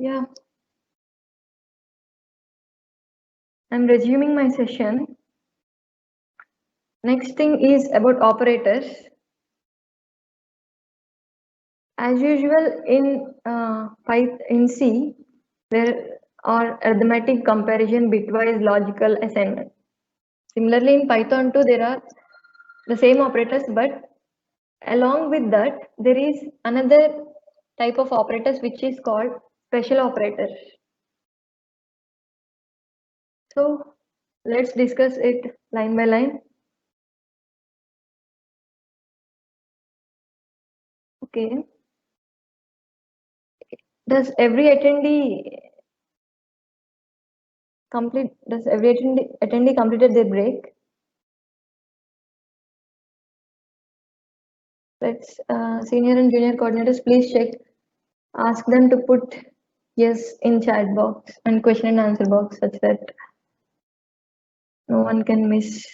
Yeah, I'm resuming my session. Next thing is about operators. As usual in C, there are arithmetic comparison bitwise logical assignment. Similarly, in Python too, there are the same operators, but along with that, there is another type of operators which is called special operators. So let's discuss it line by line. Okay. Does every attendee does every attendee completed their break? Let's senior and junior coordinators please check. Ask them to put yes in chat box and question and answer box such that no one can miss.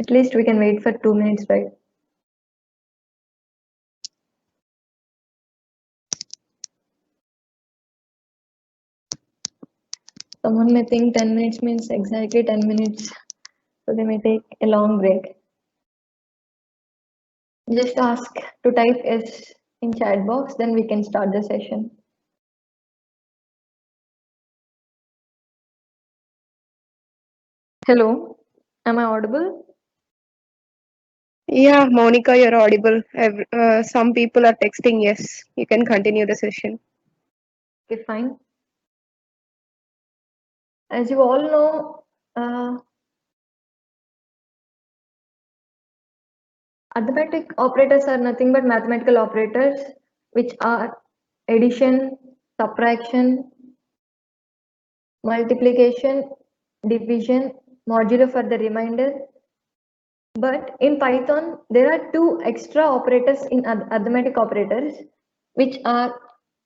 At least we can wait for 2 minutes, right? Someone may think 10 minutes means exactly 10 minutes, so they may take a long break. Just ask to type yes in chat box, then we can start the session. Hello, am I audible? Yeah, Monica, you're audible. Some people are texting yes. You can continue the session. Okay, fine. As you all know, arithmetic operators are nothing but mathematical operators, which are addition, subtraction, multiplication, division, modulo for the remainder. But in Python, there are two extra operators in arithmetic operators, which are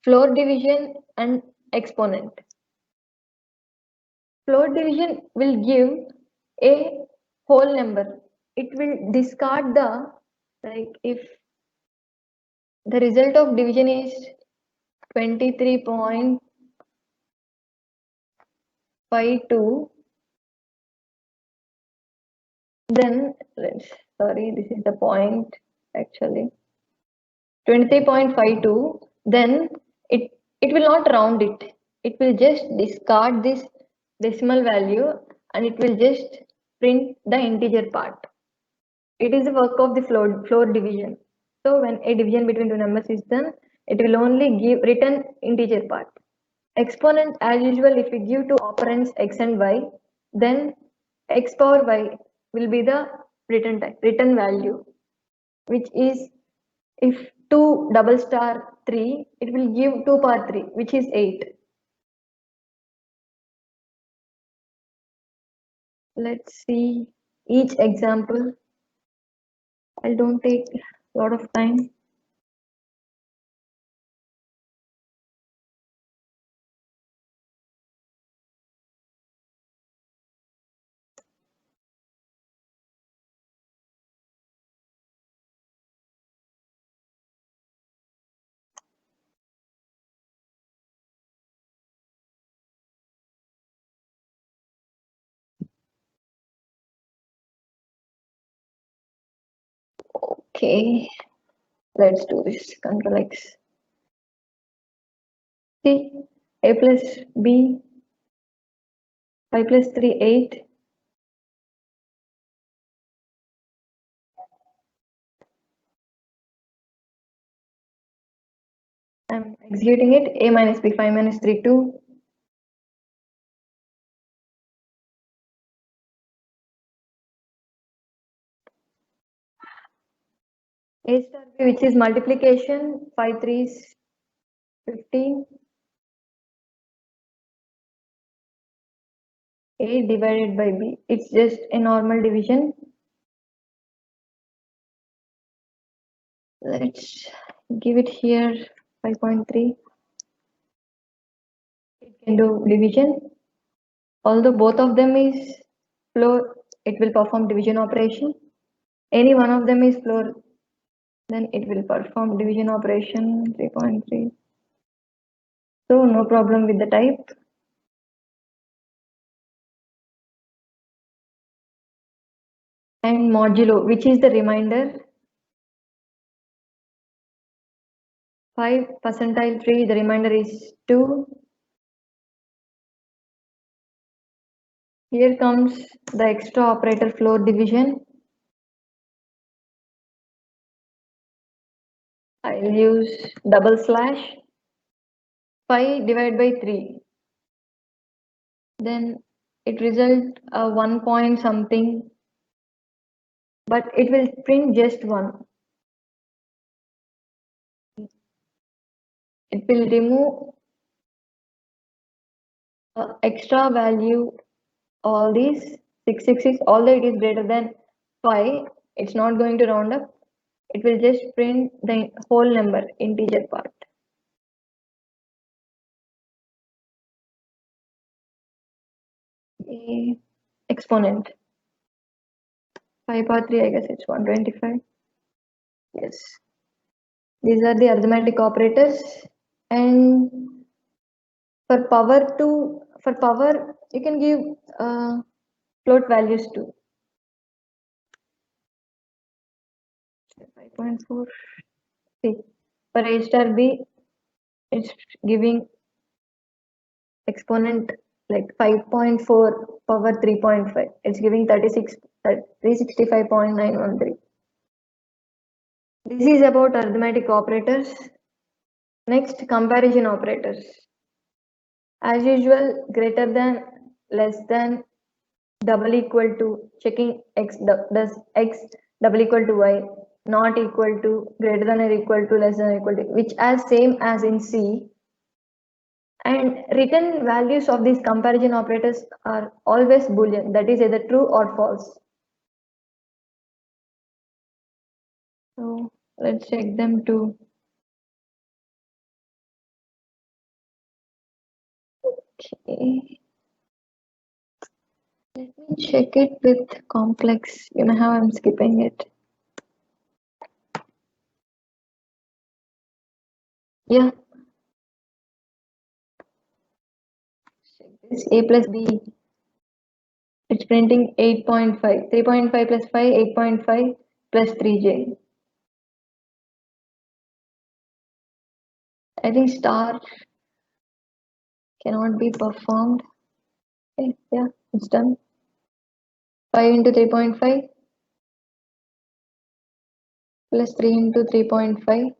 floor division and exponent. Floor division will give a whole number. It will discard the, like, if the result of division is 23.52, then sorry, this is the point actually. 23.52, then it will not round it. It will just discard this decimal value and it will just print the integer part. It is the work of the floor division. So when a division between two numbers is done, it will only give return integer part. Exponent, as usual, if we give two operands x and y, then x power y will be the return value, which is if 2 double star 3, it will give 2 power 3, which is 8. Let's see each example. I don't take a lot of time. Okay, let's do this. Control X. See, a plus b, 5 plus 3, 8. I'm executing it. A minus b, 5 minus 3, 2. A star b, which is multiplication, 5 threes, 15. A divided by b. It's just a normal division. Let's give it here 5.3. It can do division. Although both of them is floor, it will perform division operation. Any one of them is floor, then it will perform division operation 3.3. So no problem with the type. And modulo, which is the remainder. 5 percentile 3, the remainder is 2. Here comes the extra operator floor division. I'll use double slash 5 divided by 3. Then it result 1 point something, but it will print just 1. It will remove extra value, all these 666, although it is greater than 5, it's not going to round up. It will just print the whole number, integer part. Exponent 5 power 3, I guess it's 125. Yes, these are the arithmetic operators. And for power you can give float values too. 5.4. See, for a star b, it's giving exponent like 5.4 power 3.5. It's giving 365.913. This is about arithmetic operators. Next, comparison operators. As usual, greater than, less than, double equal to, checking x does x double equal to y, not equal to, greater than or equal to, less than or equal to, which as same as in C. And written values of these comparison operators are always Boolean, that is either true or false. So let's check them too. Okay. Let me check it with complex. You know how I'm skipping it. Yeah. Check this. A plus B. It's printing 8.5. 3.5 plus 5, 8.5 plus 3j. I think star cannot be performed. Okay, yeah, it's done. 5 into 3.5 plus 3 into 3.5.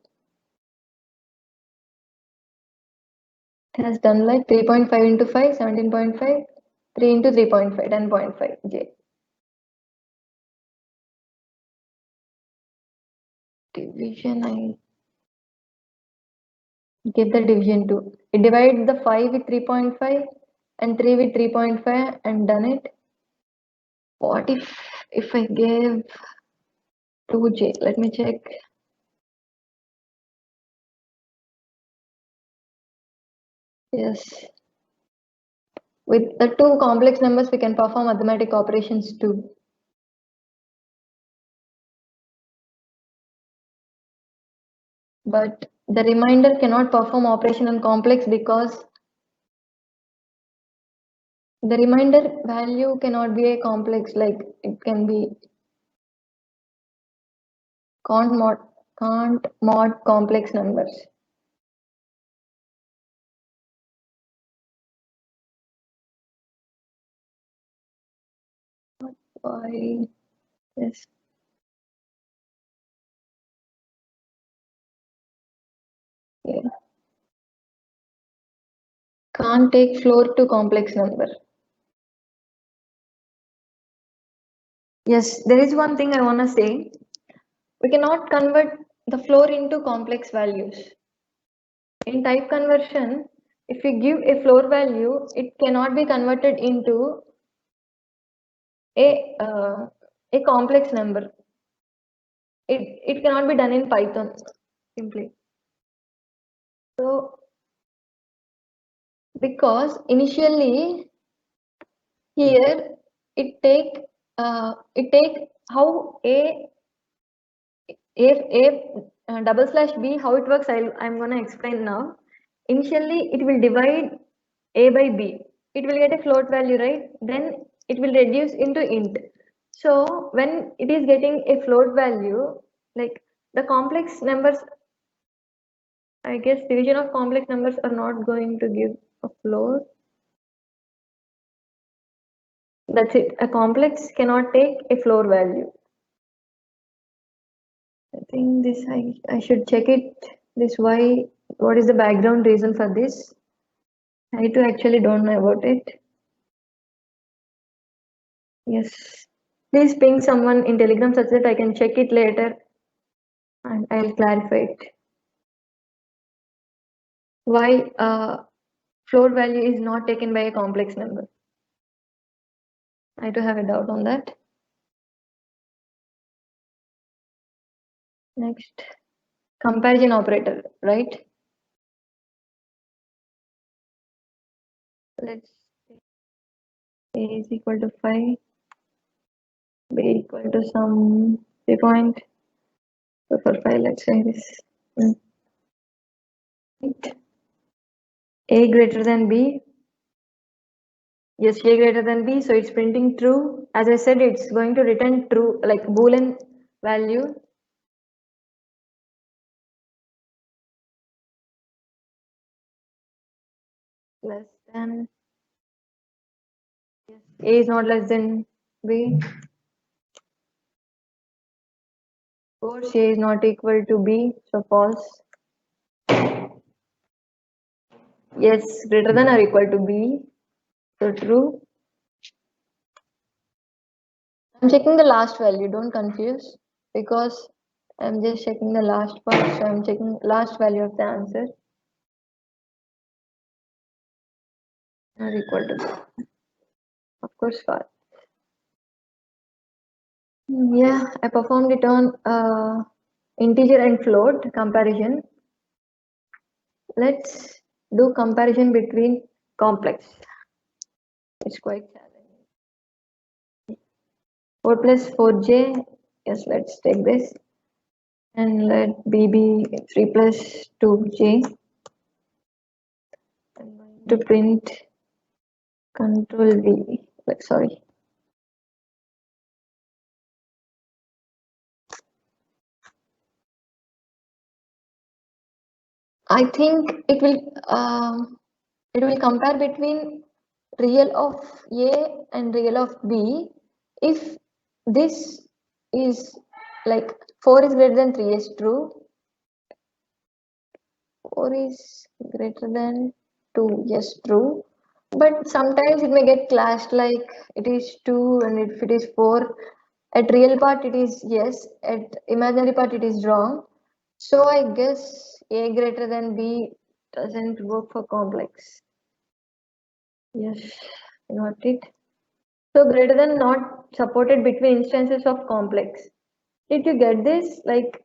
It has done like 3.5 into 5, 17.5, 3 into 3.5, 10.5 j. Division, I give the division to. It divides the 5 with 3.5 and 3 with 3.5 and done it. What if I gave 2j? Let me check. Yes. With the two complex numbers, we can perform arithmetic operations too. But the remainder cannot perform operation on complex because the remainder value cannot be a complex, like it can be can't mod complex numbers. Why? Yes. Yeah. Can't take floor to complex number. Yes, there is one thing I want to say. We cannot convert the floor into complex values. In type conversion, if you give a floor value, it cannot be converted into a complex number. It cannot be done in Python simply. So because initially here it take how a double slash b, how it works, I'm gonna explain now. initially it will divide a by b. It will get a float value, right? Then it will reduce into int. So when it is getting a float value, like the complex numbers, I guess division of complex numbers are not going to give a float. That's it. A complex cannot take a floor value. I think this I should check it. This why, what is the background reason for this? I too actually don't know about it. Yes. Please ping someone in Telegram such that I can check it later and I'll clarify it. Why floor value is not taken by a complex number? I do have a doubt on that. Next, comparison operator, right? Let's say a is equal to 5, b equal to some 3 point. So for 5, let's say this. A greater than b. Yes, a greater than b, so it's printing true. As I said, it's going to return true, like Boolean value. Less than, yes, a is not less than b. Course a is not equal to b, so false. Yes, greater than or equal to b, so true. I'm checking the last value, don't confuse, because I'm just checking the last part, so I'm checking last value of the answer. Not equal to b. Of course, false. Yeah, I performed it on integer and float comparison. Let's do comparison between complex. It's quite challenging. 4 plus 4j. Yes, let's take this. And let b be 3 plus 2j. I'm going to print control v. Like, sorry. I think it will compare between real of a and real of b if this is like 4 is greater than 3 is true, 4 is greater than 2, yes, true, but sometimes it may get clashed, like it is 2 and if it is 4, at real part it is yes, at imaginary part it is wrong. So I guess a greater than b doesn't work for complex. Yes, got it. So greater than not supported between instances of complex. Did you get this? Like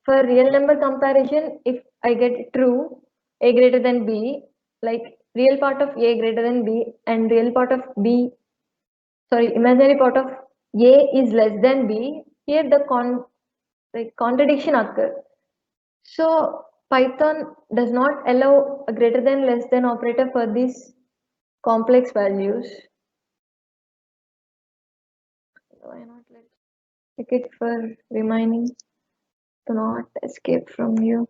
for real number comparison, if I get true, a greater than b, like real part of a greater than b and real part of b, sorry, imaginary part of a is less than b, here the contradiction occur. So Python does not allow a greater than less than operator for these complex values. Why not? Let's check it for remaining to not escape from you.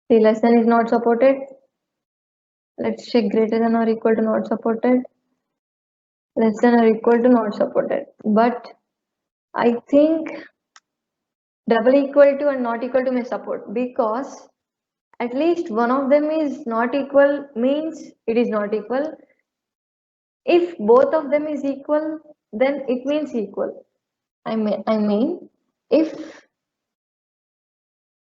See, less than is not supported. Let's check greater than or equal to not supported. Less than or equal to not supported. But I think double equal to and not equal to may support, because at least one of them is not equal means it is not equal. If both of them is equal, then it means equal. I mean, if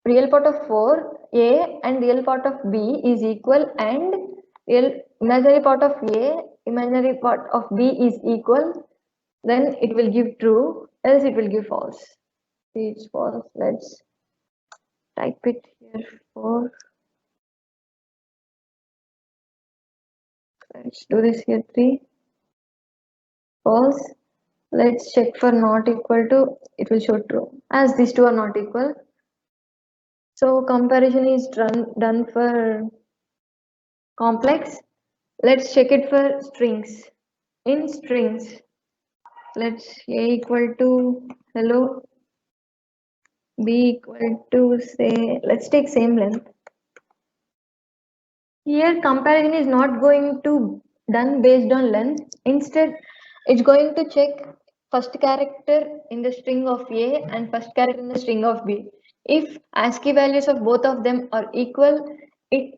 real part of 4a and real part of b is equal and real imaginary part of a, imaginary part of b is equal, then it will give true, else it will give false. See, it's false. Let's type it here for, let's do this here 3, false. Let's check for not equal to, it will show true, as these two are not equal. So comparison is done for complex. Let's check it for strings. In strings, let's A equal to hello, B equal to say, let's take same length. Here comparison is not going to done based on length. Instead, it's going to check first character in the string of A and first character in the string of B. If ASCII values of both of them are equal, it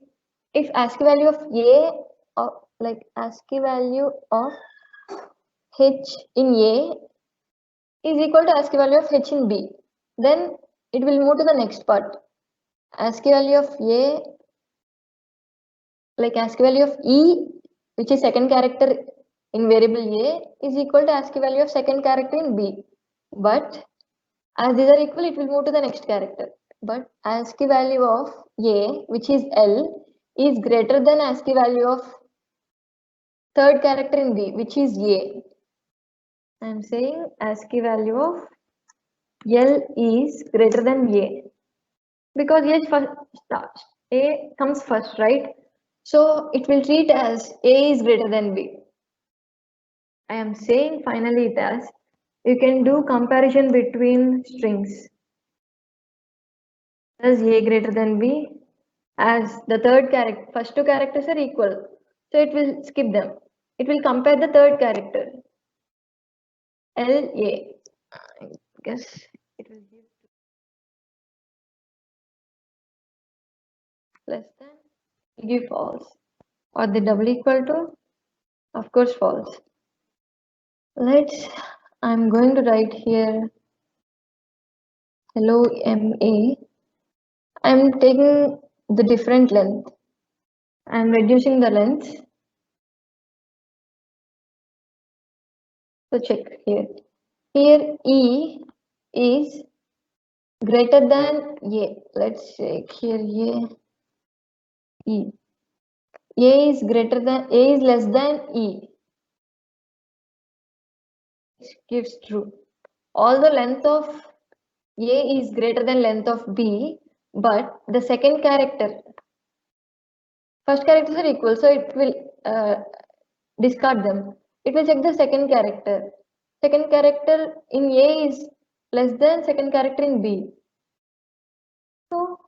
if ASCII value of A or like ASCII value of H in A is equal to ASCII value of H in B, then it will move to the next part. ASCII value of A, like ASCII value of E, which is second character in variable A, is equal to ASCII value of second character in B. But as these are equal, it will move to the next character. But ASCII value of A, which is L, is greater than ASCII value of third character in B, which is A. I am saying ASCII value of L is greater than A because A comes first, right? So it will treat as A is greater than B. I am saying finally it as you can do comparison between strings. As A greater than B, as the third character, first two characters are equal, so it will skip them. It will compare the third character. LA. I guess it will give less than, give false. Or the double equal to, of course, false. I'm going to write here hello MA. I'm taking the different length. I'm reducing the length. So check here. Here E is greater than A. Let's check here A. E. A is greater than A is less than E. It gives true. Although length of A is greater than length of B, but the second character, first characters are equal, so it will discard them. It will check the second character. Second character in A is less than second character in B. So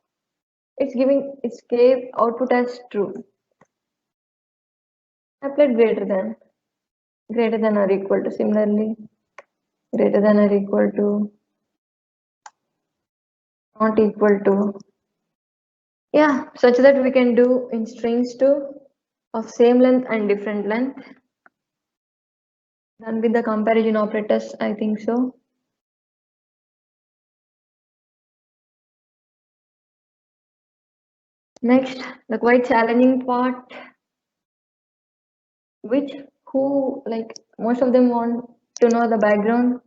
its gave output as true. Applied greater than or equal to, similarly greater than or equal to, not equal to. Yeah, such that we can do in strings too of same length and different length. Done with the comparison operators, I think so. Next, the quite challenging part, like most of them want to know the background,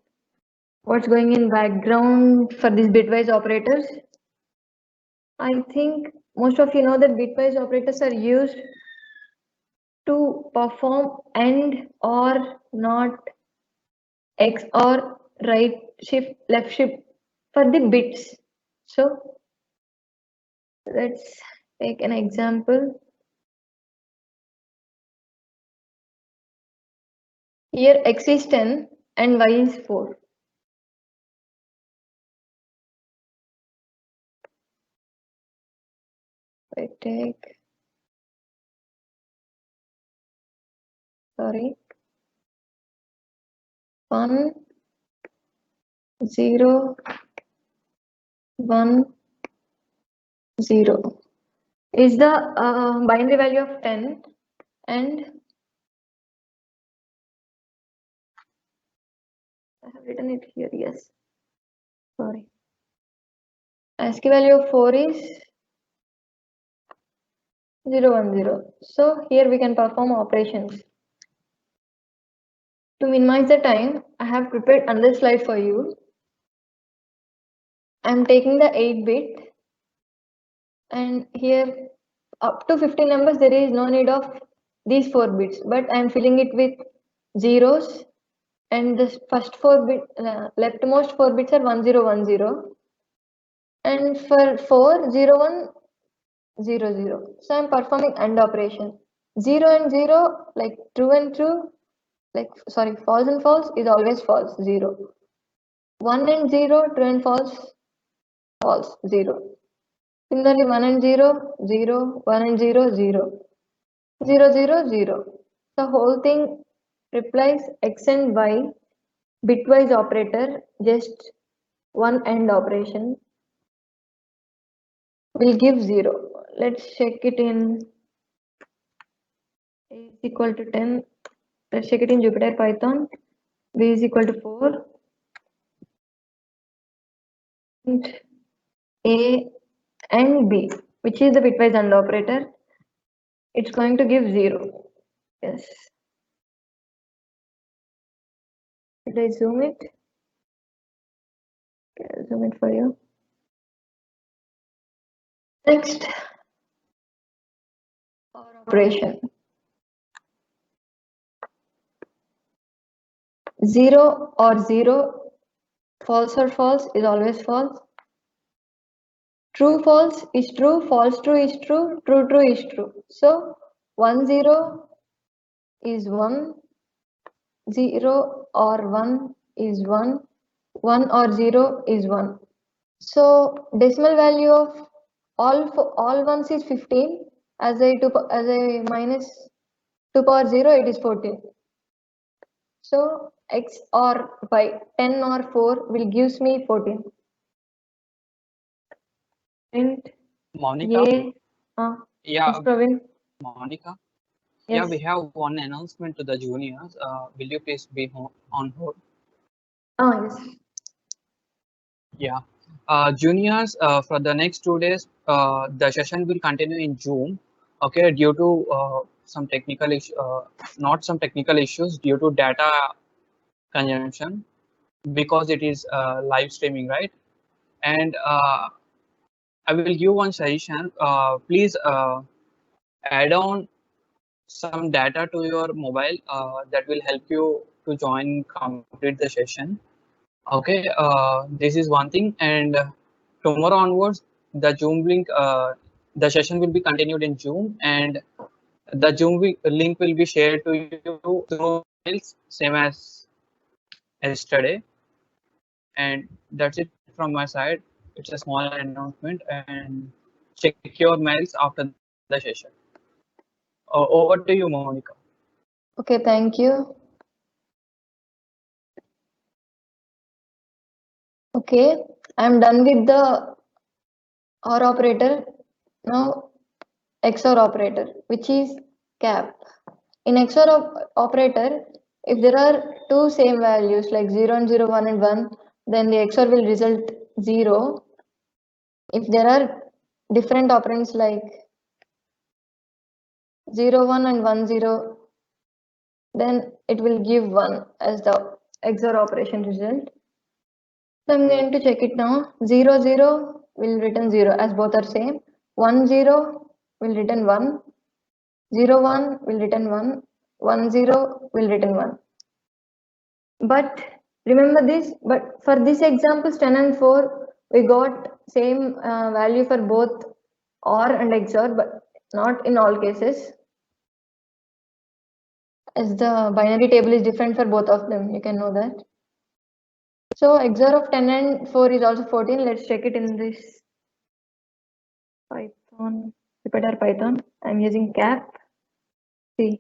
what's going in background for these bitwise operators. I think most of you know that bitwise operators are used to perform AND or not, X or right shift, left shift for the bits. So let's take an example. Here X is 10 and Y is 4. I take, sorry, 1, 0, 1, 0 is the binary value of 10, and I have written it here, yes, sorry. ASCII value of 4 is 0, 1, 0. So here we can perform operations. To minimize the time, I have prepared another slide for you. I'm taking the 8-bit, and here up to 50 numbers there is no need of these 4 bits, but I'm filling it with zeros, and the first 4 bit leftmost 4 bits are 1010, and for 4 0 1 0, 0. So I'm performing AND operation. 0 and 0, like true and true, like sorry, false and false is always false, 0. 1 and 0, true and false, false, 0. Similarly, 1 and 0, 0, 1 and 0, 0. 0, 0, 0. The whole thing replies x and y bitwise operator, just one AND operation will give 0. Let's check it in a is equal to 10. Let's check it in Jupyter Python. B is equal to 4. And A and B, which is the bitwise AND operator, it's going to give 0. Yes. Did I zoom it? Okay, I'll zoom it for you. Next, OR operation. 0 or 0, false or false is always false. True false is true, false true is true, true true is true. So 1 0 is 1, 0 or 1 is 1, 1 or 0 is 1. So decimal value of all ones is 15. As a minus 2 power 0, it is 14. So x or y, 10 or 4 will gives me 14. And Monica, yeah, yeah, yes, Praveen. Monica, Yes. yeah, we have one announcement to the juniors. Will you please be on hold? Yes. Yeah. Juniors, for the next 2 days, the session will continue in Zoom. Okay, due to some technical issue, not some technical issues, due to data consumption, because it is live streaming, right? And I will give one suggestion. Please add on some data to your mobile that will help you to complete the session. Okay, this is one thing, and tomorrow onwards the Zoom link, the session will be continued in Zoom, and the link will be shared to you through mails, same as yesterday. And that's it from my side. It's a small announcement, and check your mails after the session. Over to you, Monica. Okay, thank you. Okay, I'm done with the OR operator. Now XOR operator, which is cap. In XOR operator, if there are two same values like 0 and 0, 1 and 1, then the XOR will result 0. If there are different operands like 0, 1 and 1, 0, then it will give 1 as the XOR operation result. So I'm going to check it now. 0, 0 will return 0 as both are same. 1, 0 will return 1. 0, 1 will return 1. 1, 0 will return 1. But remember this, but for this examples 10 and 4, we got same value for both OR and XOR, but not in all cases. As the binary table is different for both of them, you can know that. So XOR of 10 and 4 is also 14. Let's check it in this Python, Jupyter Python. I'm using cap. See,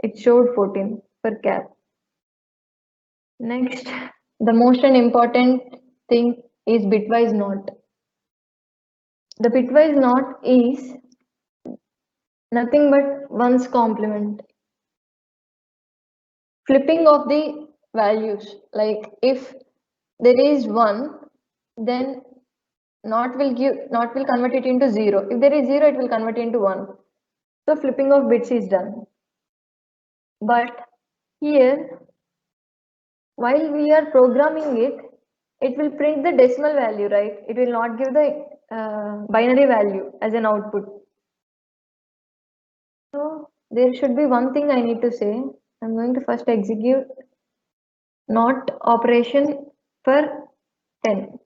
it showed 14 for cap. Next, the most important thing is bitwise NOT. The bitwise NOT is nothing but 1's complement. Flipping of the values, like if there is 1, then NOT will convert it into 0. If there is 0, it will convert into 1. So flipping of bits is done. But here, while we are programming it, it will print the decimal value, right? It will not give the binary value as an output. So there should be one thing I need to say. I'm going to first execute NOT operation for 10.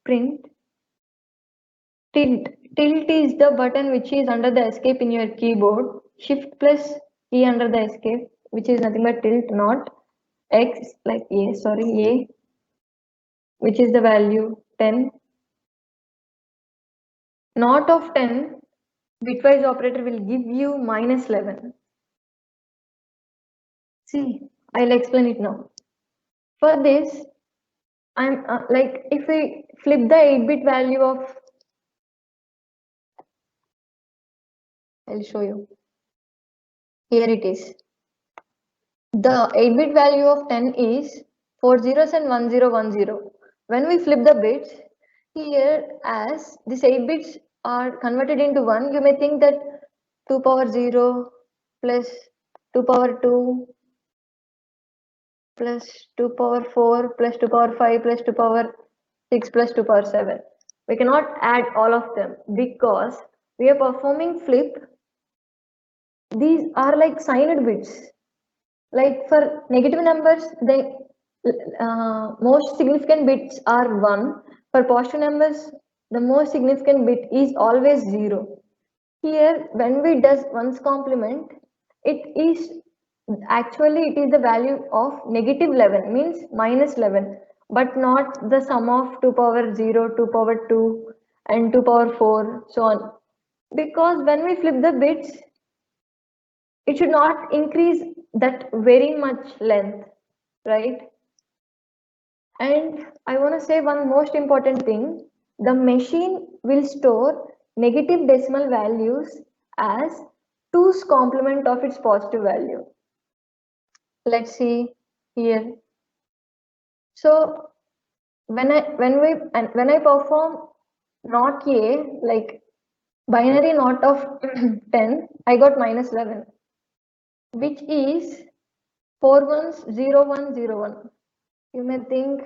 Print Tilt is the button which is under the escape in your keyboard. Shift plus E under the escape, which is nothing but tilt, not X, like A, which is the value 10. Not of 10, bitwise operator will give you minus 11. See, I'll explain it now. For this, I'm like, if we flip the 8-bit value of, I'll show you. Here it is. The 8-bit value of 10 is 4 zeros and 1010. When we flip the bits, here as these 8 bits are converted into 1, you may think that 2 power 0 plus 2 power 2 plus 2 power 4 plus 2 power 5 plus 2 power 6 plus 2 power 7. We cannot add all of them because we are performing flip. These are like signed bits. Like for negative numbers, the most significant bits are 1. For positive numbers, the most significant bit is always 0. Here, when we does 1's complement, it is the value of negative 11, means minus 11, but not the sum of 2 power 0, 2 power 2 and 2 power 4, so on. Because when we flip the bits, it should not increase that very much length, right? And I want to say one most important thing. The machine will store negative decimal values as 2's complement of its positive value. Let's see here. So when I perform not A, like binary not of 10, I got minus 11, which is 410101. You may think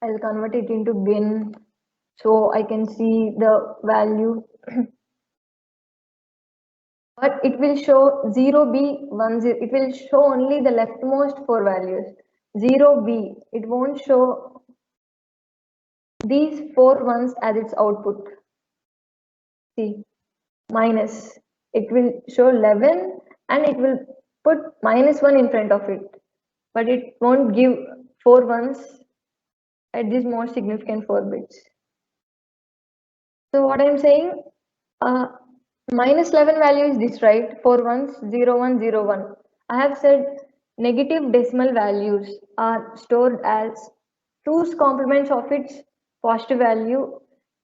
I'll convert it into bin so I can see the value. But it will show 0B10. It will show only the leftmost 4 values. 0B. It won't show these 4 ones as its output. See, minus. It will show 11 and it will put minus 1 in front of it. But it won't give 4 ones at these most significant 4 bits. So what I'm saying, minus 11 value is this, right? 410101. I have said negative decimal values are stored as 2's complements of its positive value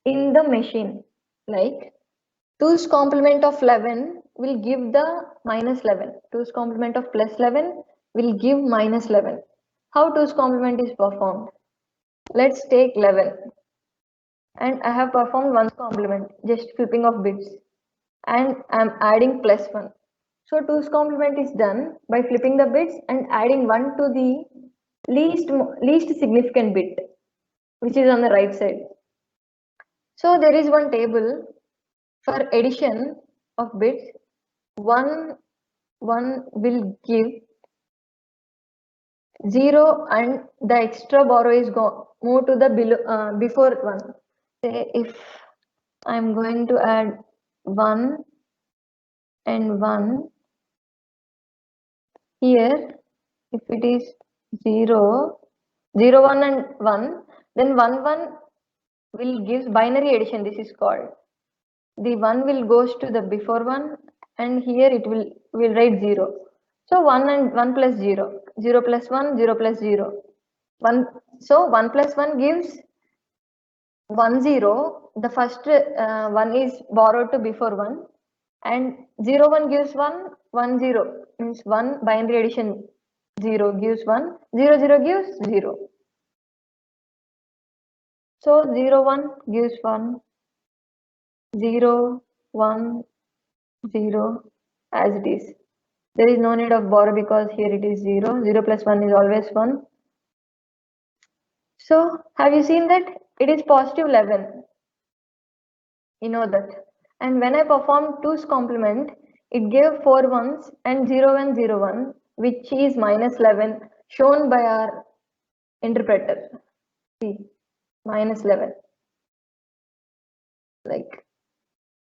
in the machine. Like 2's complement of 11 will give the minus 11. 2's complement of plus 11 will give minus 11. How 2's complement is performed? Let's take 11. And I have performed 1's complement, just flipping of bits, and I'm adding plus 1. So 2's complement is done by flipping the bits and adding 1 to the least significant bit, which is on the right side. So there is one table for addition of bits. One will give 0 and the extra borrow is move to the below before 1. Say if I'm going to add 1 and 1 here, if it is 0, 0, 1 and 1, then 1, 1 will give binary addition, this is called. The 1 will goes to the before 1 and here it will write 0. So 1 and 1 plus 0, 0 plus 1, 0 plus 0. 1, so 1 plus 1 gives 1 0. The first 1 is borrowed to before 1 and 0 1 gives 1, 1 0 means 1 binary addition 0 gives 1, 0 0 gives 0. So 0 1 gives 1, 0 1 0 as it is. There is no need of borrow because here it is 0. 0 plus 1 is always 1. So have you seen that? It is positive 11. You know that. And when I performed 2's complement, it gave 4 ones and 0 1 0 1, which is minus 11 shown by our interpreter. See, minus 11. Like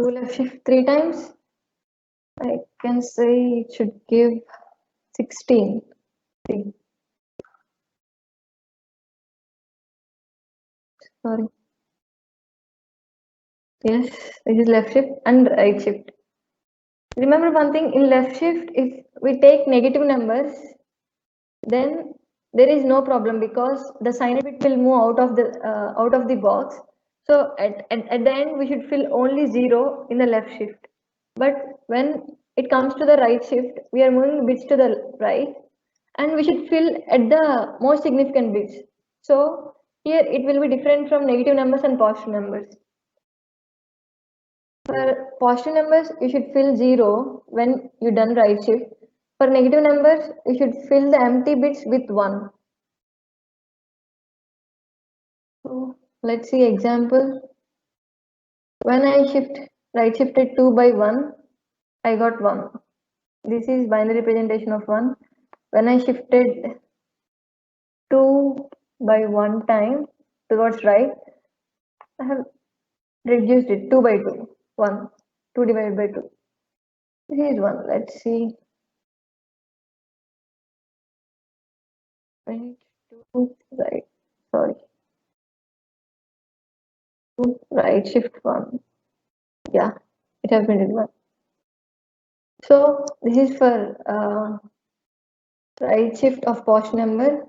2 left shift 3 times. I can say it should give 16. See. Sorry. Yes, this is left shift and right shift. Remember one thing, in left shift, if we take negative numbers, then there is no problem because the sign bit will move out of the box. So at the end we should fill only 0 in the left shift. But when it comes to the right shift, we are moving bits to the right and we should fill at the most significant bits. So here it will be different from negative numbers and positive numbers. For positive numbers, you should fill 0 when you done right shift. For negative numbers, you should fill the empty bits with 1. So let's see example. When I right shifted 2 by 1, I got 1. This is binary representation of 1. When I shifted 2 by 1 time towards right, I have reduced it 2 by 2. 1. 2 divided by 2. This is 1. Let's see. Right, 2, right. Sorry. 2, right shift 1. Yeah, it has been done 1. So this is for right shift of positive number.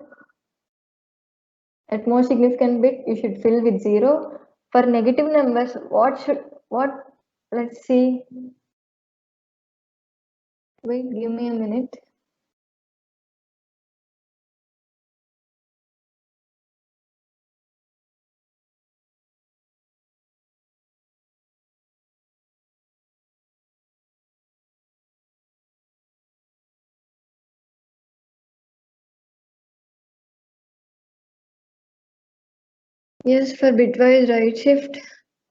At most significant bit, you should fill with 0. For negative numbers, let's see. Wait, give me a minute. Yes, for bitwise right shift,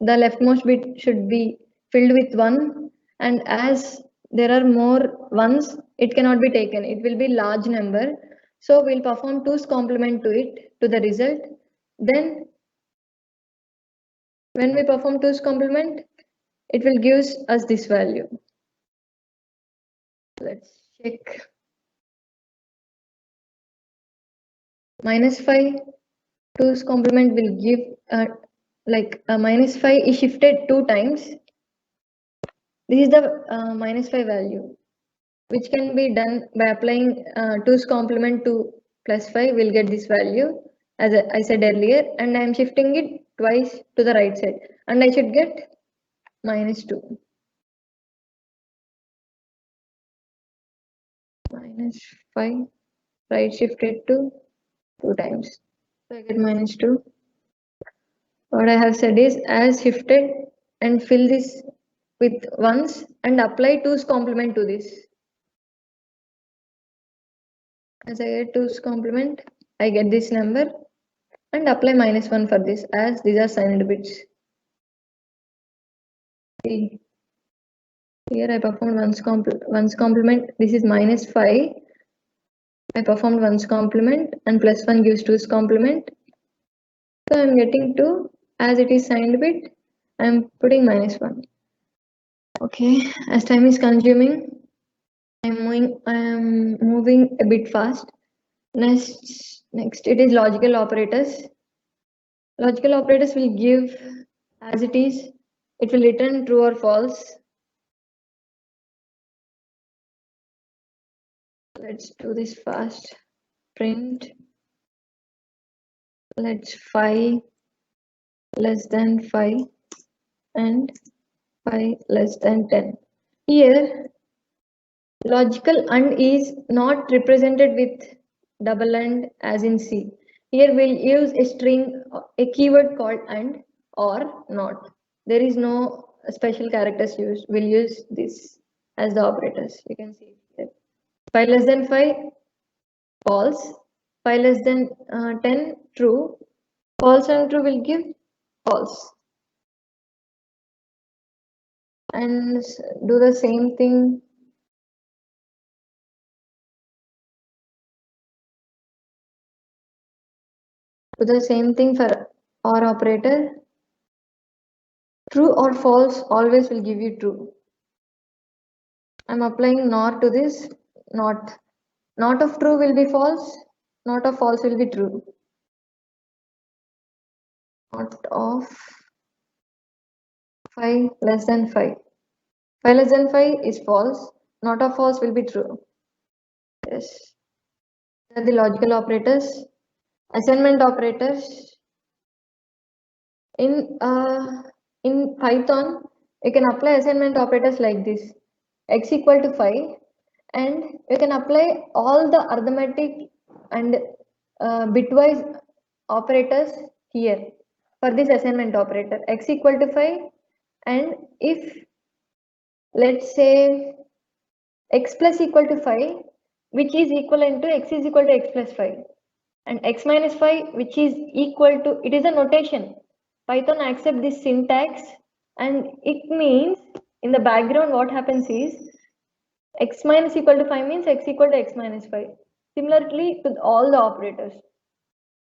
the leftmost bit should be filled with 1, and as there are more ones, it cannot be taken. It will be large number. So we'll perform 2's complement to it, to the result. Then when we perform 2's complement, it will give us this value. Let's check. -5, 2's complement will give -5 is shifted 2 times. This is the -5 value, which can be done by applying 2's complement to +5. We'll get this value as I said earlier, and I am shifting it twice to the right side, and I should get -2. -5 right shifted to 2 times. So I get -2. What I have said is as shifted and fill this with ones and apply 2's complement to this. As I get 2's complement, I get this number and apply -1 for this as these are signed bits. See, here I performed one's complement. This is -5. I performed one's complement and +1 gives 2's complement. So I'm getting 2 as it is signed bit. I'm putting -1. Okay, as time is consuming, I'm moving a bit fast. Next it is logical operators. Logical operators will give as it is. It will return true or false. Let's do this fast. Print. Let's 5 less than 5 and 5 less than 10. Here, logical AND is not represented with double AND as in C. Here we'll use a string, a keyword called AND or not. There is no special characters used. We'll use this as the operators. You can see it here. 5 less than 5, false. 5 less than 10, true. False and true will give false. And do the same thing. Do the same thing for OR operator. True or false always will give you true. I'm applying NOR to this. Not. Not of true will be false. Not of false will be true. Not of 5 less than 5. 5 less than 5 is false. Not of false will be true. Yes. These are the logical operators. Assignment operators. In Python, you can apply assignment operators like this. X equal to 5, and you can apply all the arithmetic and bitwise operators here for this assignment operator. X equal to 5, and if let's say x plus equal to 5, which is equivalent to x is equal to x plus 5, and x minus 5, which is equal to, it is a notation. Python accepts this syntax, and it means in the background what happens is x minus equal to 5 means x equal to x minus 5. Similarly to all the operators.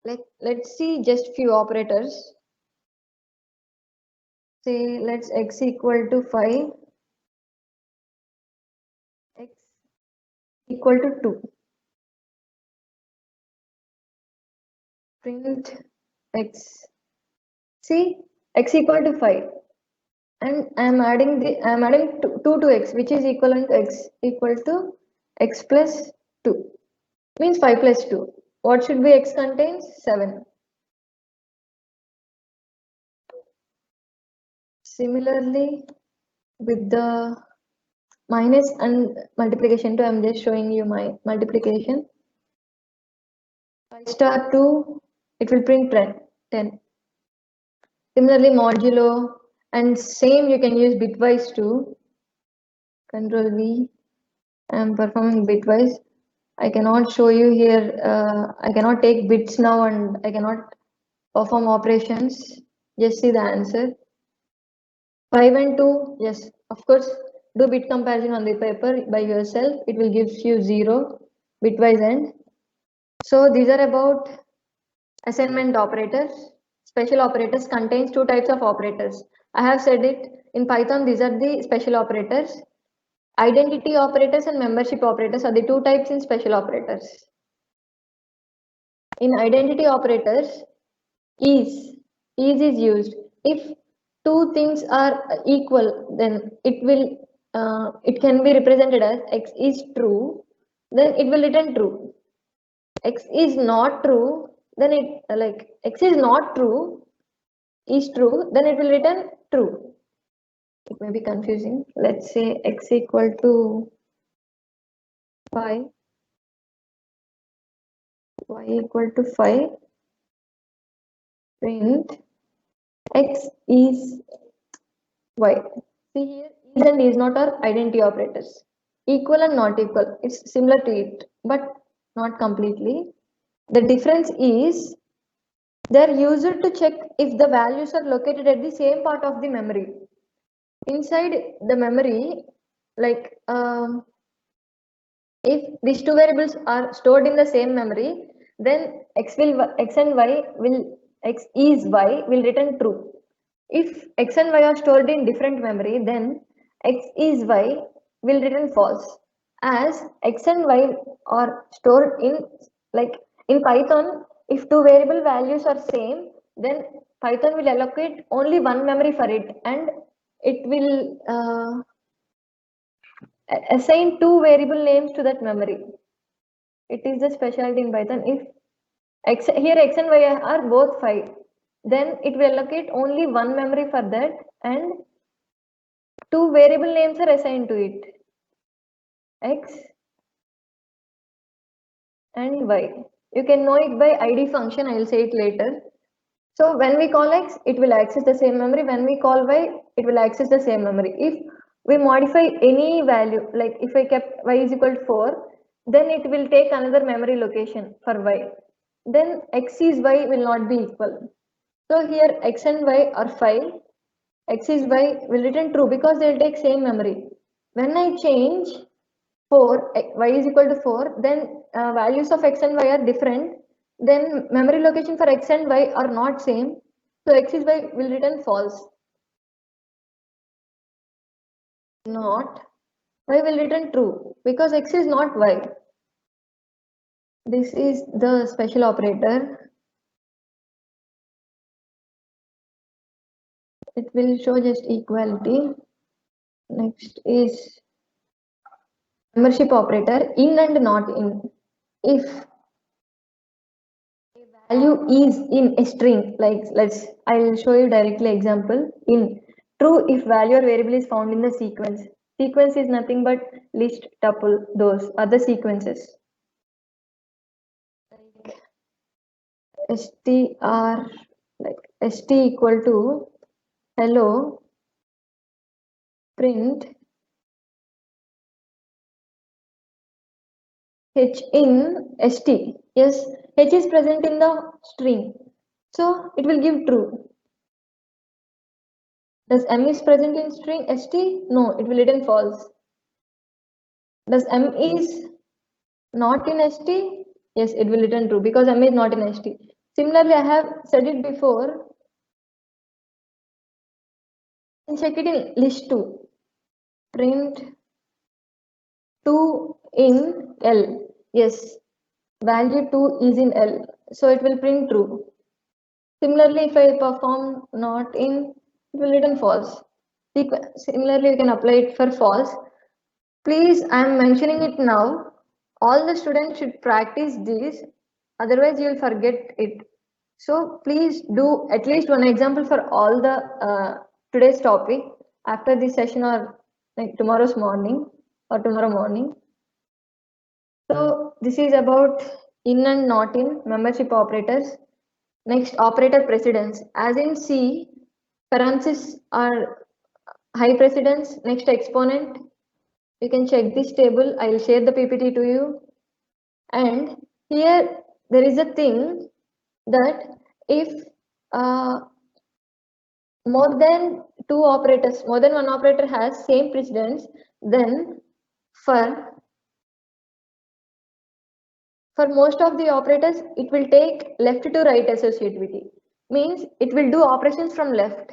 Let's see just few operators. Say let's x equal to 5, x equal to 2. Print x. See, x equal to 5, and I'm adding 2 to x, which is equivalent to x equal to x plus 2, means 5 plus 2. What should be x contains? 7. Similarly, with the minus and multiplication too, I'm just showing you my multiplication. 5 star 2, it will print 10. Similarly, modulo, and same you can use bitwise too. Control V. I'm performing bitwise. I cannot show you here. I cannot take bits now, and I cannot perform operations. Just see the answer. 5 and 2. Yes, of course. Do bit comparison on the paper by yourself. It will give you 0 bitwise end. So these are about assignment operators. Special operators contains 2 types of operators. I have said it in Python. These are the special operators. Identity operators and membership operators are the 2 types in special operators. In identity operators, is used. If 2 things are equal, then it can be represented as x is true, then it will return true. X is not true, then x is not true is true, then it will return true. It may be confusing. Let's say x equal to 5, y equal to 5, print x is y. See here, is and is not are identity operators. Equal and not equal, it's similar to it, but not completely. The difference is they're used to check if the values are located at the same part of the memory. Inside the memory, like if these 2 variables are stored in the same memory, then x and y will x is y will return true. If x and y are stored in different memory, then x is y will return false. As x and y are stored in, like in Python, if 2 variable values are same, then Python will allocate only one memory for it, and it will assign 2 variable names to that memory. It is the specialty in Python. If here x and y are both 5, then it will allocate only one memory for that, and 2 variable names are assigned to it, x and y. You can know it by id function. I will say it later. So when we call x, it will access the same memory. When we call y, it will access the same memory. If we modify any value, like if I kept y is equal to 4, then it will take another memory location for y. Then x is y will not be equal. So here x and y are 5. X is y will return true because they will take same memory. When I change 4, y is equal to 4, then values of x and y are different. Then memory location for x and y are not same. So x is y will return false. not, y will return true because x is not y. This is the special operator. It will show just equality. Next is membership operator, in and not in. If a value is in a string, like I'll show you directly example. In true if value or variable is found in the sequence. Sequence is nothing but list, tuple, those other sequences. Like str, like st equal to hello print h in st. Yes, h is present in the string, so it will give true. Does m is present in string st? No, it will return false. Does m is not in st? Yes, it will return true because m is not in st. Similarly, I have said it before. Check it in list 2. Print 2 in L. Yes, value 2 is in L. So it will print true. Similarly, if I perform not in, it will return false. Similarly, you can apply it for false. Please, I am mentioning it now. All the students should practice this, otherwise you will forget it. So please do at least one example for all the today's topic after this session or like tomorrow's morning or tomorrow morning. So this is about in and not in membership operators. Next, operator precedence. As in C, parentheses are high precedence. Next, exponent. You can check this table. I will share the PPT to you. And here there is a thing that if more than two operators, more than one operator has same precedence, then for most of the operators, it will take left to right associativity. Means it will do operations from left.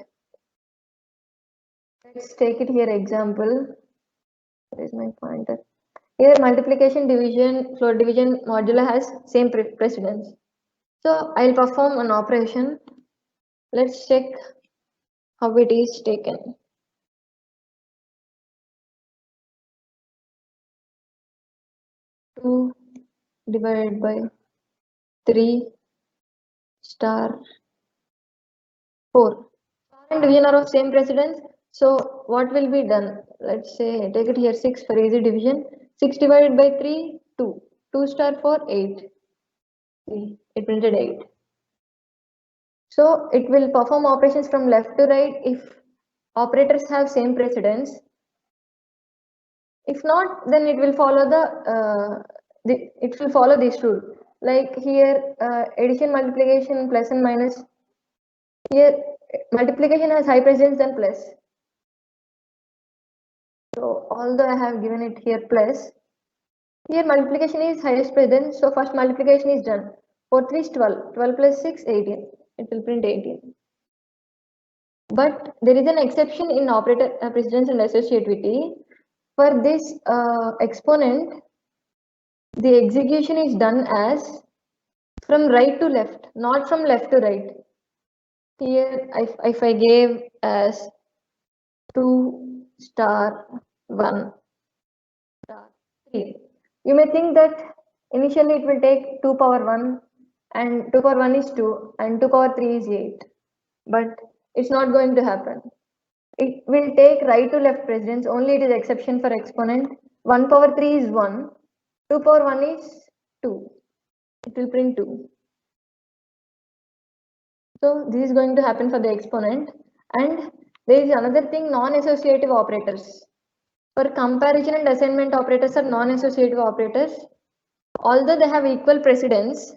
Let's take it here example. Where is my pointer? Here multiplication, division, floor division modulo has same precedence. So I'll perform an operation. Let's check how it is taken. 2 divided by 3 star 4. And division are of same precedence. So what will be done? Let's say take it here 6 for easy division. 6 divided by 3, 2. 2 star 4, 8. See, it printed 8. So it will perform operations from left to right if operators have same precedence. If not, then it will follow it will follow this rule. Like here, addition, multiplication, plus and minus. Here, multiplication has high precedence than plus. So although I have given it here plus, here multiplication is highest precedence. So first multiplication is done. 4 3 is 12. 12 plus 6, 18. It will print 18. But there is an exception in operator precedence and associativity. For this exponent, the execution is done as from right to left, not from left to right. Here, if I gave as 2 star 1 star 3, you may think that initially it will take 2 power 1 and 2 power 1 is 2 and 2 power 3 is 8. But it's not going to happen. It will take right to left precedence, only it is exception for exponent. 1 power 3 is 1, 2 power 1 is 2. It will print 2. So this is going to happen for the exponent. And there is another thing, non-associative operators. For comparison and assignment operators are non-associative operators. Although they have equal precedence,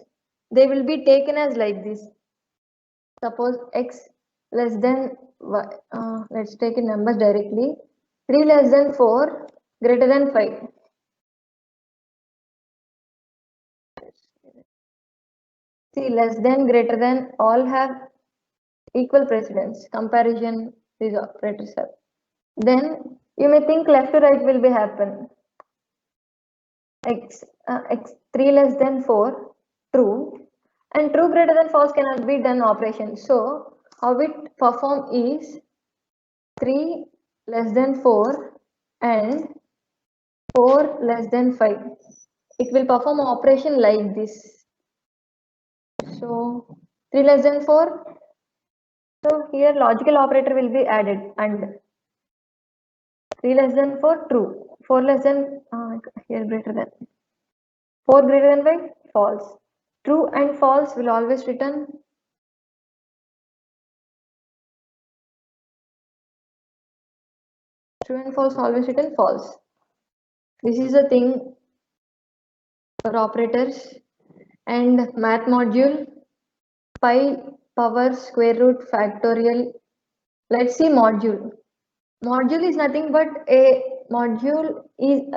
they will be taken as like this. Suppose x less than y, let's take it numbers directly. 3 less than 4 greater than 5. See, less than, greater than all have equal precedence. Comparison, these operators have. Then You may think left to right will be happen. X 3 less than 4, true, and true greater than false cannot be done operation. So how it perform is 3 less than 4 and 4 less than 5. It will perform operation like this. So 3 less than 4. So here logical operator will be added and 3 less than 4, true. 4 less than, here greater than. 4 greater than 5, false. True and false will always return. True and false always return false. This is the thing for operators and math module pi power square root factorial. Let's see module. Module is nothing but a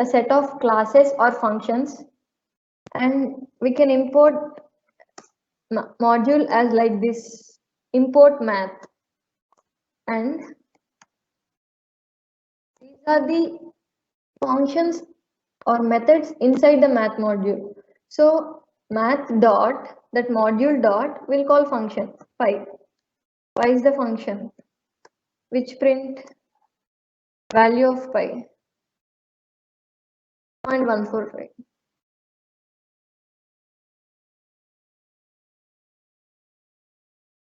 set of classes or functions, and we can import module as like this, import math, and these are the functions or methods inside the math module. So math dot, that module dot will call function pi. Pi is the function which print value of pi 0.145.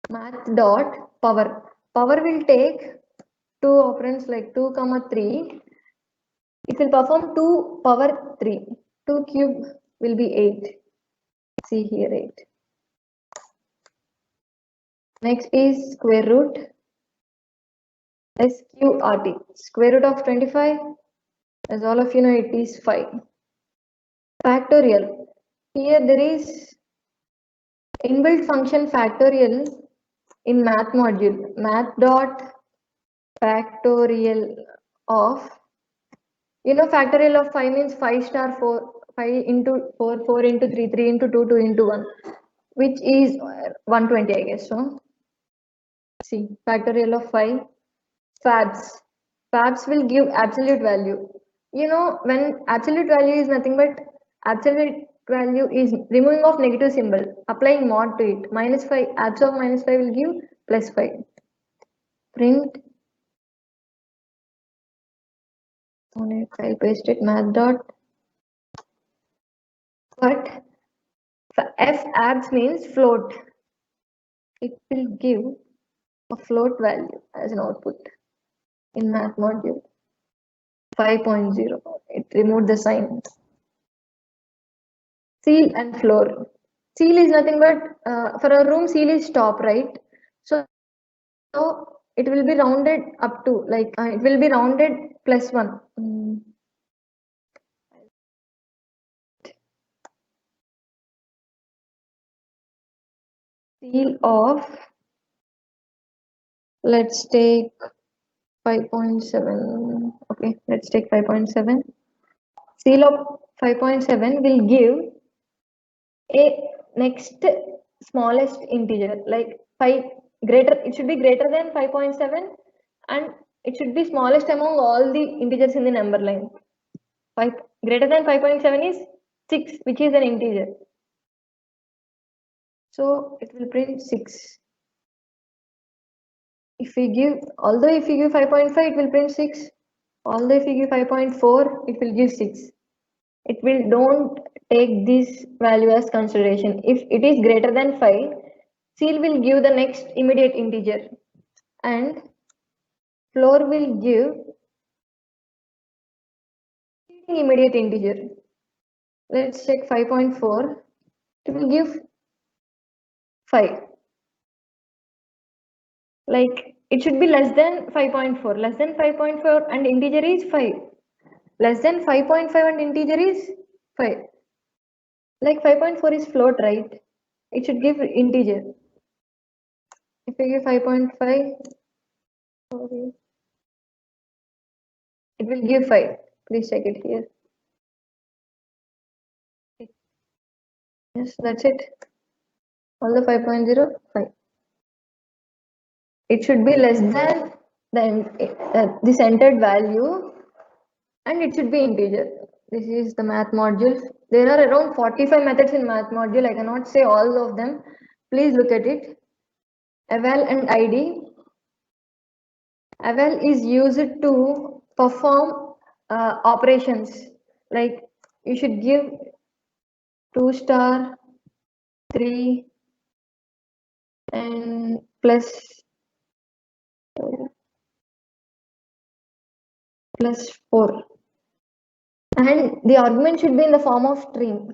Math dot power. Power will take two operands like 2 comma 3. It will perform 2 power 3. 2 cube will be 8. See here 8. Next is square root. SQRT. Square root of 25. As all of you know, it is 5. Factorial. Here there is inbuilt function factorial in math module. Math dot factorial of, you know, factorial of 5 means 5 star 4, 5 into 4, 4 into 3, 3 into 2, 2 into 1, which is 120, I guess. So see, factorial of 5. Fabs. Fabs will give absolute value. You know, when absolute value is nothing but absolute value is removing of negative symbol, applying mod to it. Minus 5, abs of minus 5 will give plus 5. Print. I'll paste it, math dot. But f abs means float. It will give a float value as an output in math module 5.0. It removed the sign. Seal and floor. Seal is nothing but for a room, seal is top, right? So it will be rounded up to like it will be rounded plus 1. Seal of, let's take 5.7. Okay, let's take 5.7. Seal of 5.7 will give a next smallest integer like 5 greater, it should be greater than 5.7 and it should be smallest among all the integers in the number line. 5 greater than 5.7 is 6, which is an integer. So it will print 6. If we give, although if you give 5.5, it will print 6. Although if you give 5.4, it will give 6. It will don't take this value as consideration. If it is greater than 5, seal will give the next immediate integer and floor will give immediate integer. Let's check 5.4. It will give 5. Like it should be less than 5.4. Less than 5.4 and integer is 5. Less than 5.5 and integer is 5. Like 5.4 is float, right? It should give integer. If I give 5.5, it will give 5. Please check it here. Yes, that's it. All the 5.0, 5. It should be less than this entered value and it should be integer. This is the math module. There are around 45 methods in math module. I cannot say all of them. Please look at it. Eval and ID. Eval is used to perform operations. Like you should give 2 star, 3, and plus 4. And the argument should be in the form of string.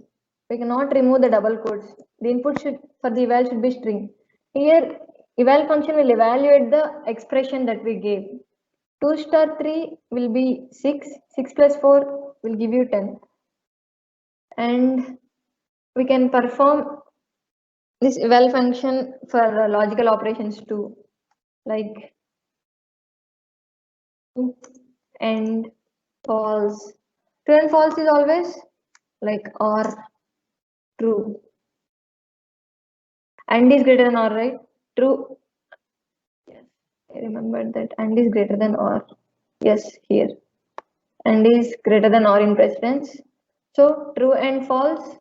We cannot remove the double quotes. The input should for the eval should be string. Here, eval function will evaluate the expression that we gave. 2 star 3 will be 6. 6 plus 4 will give you 10. And we can perform this eval function for logical operations too, like and false. True and false is always like or true. And is greater than or, right? True. Yes, I remembered that. And is greater than or. Yes, here. And is greater than or in precedence. So true and false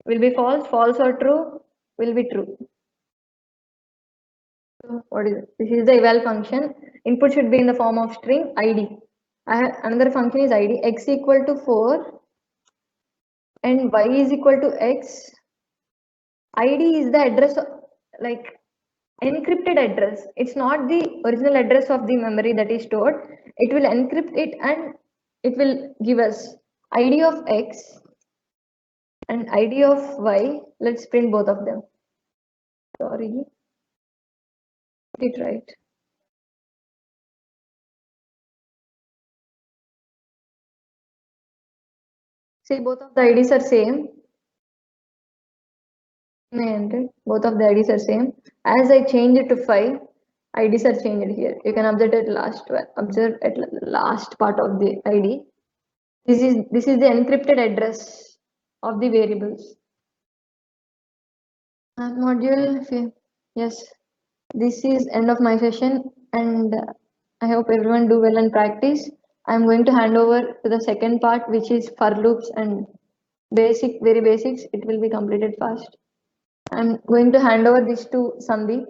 will be false. False or true will be true. So what is it? This is the eval function. Input should be in the form of string id. I have another function is id. X equal to 4 and y is equal to x. id is the address of, like encrypted address. It's not the original address of the memory that is stored. It will encrypt it and it will give us id of x and id of y. Let's print both of them. Sorry, get it right. See, both of the IDs are same. Both of the IDs are same. As I change it to 5, IDs are changed here. You can observe at last part of the ID. This is the encrypted address of the variables. Module, yes. This is end of my session, and I hope everyone do well and practice. I'm going to hand over to the second part, which is for loops and very basics. It will be completed fast. I'm going to hand over this to Sandeep.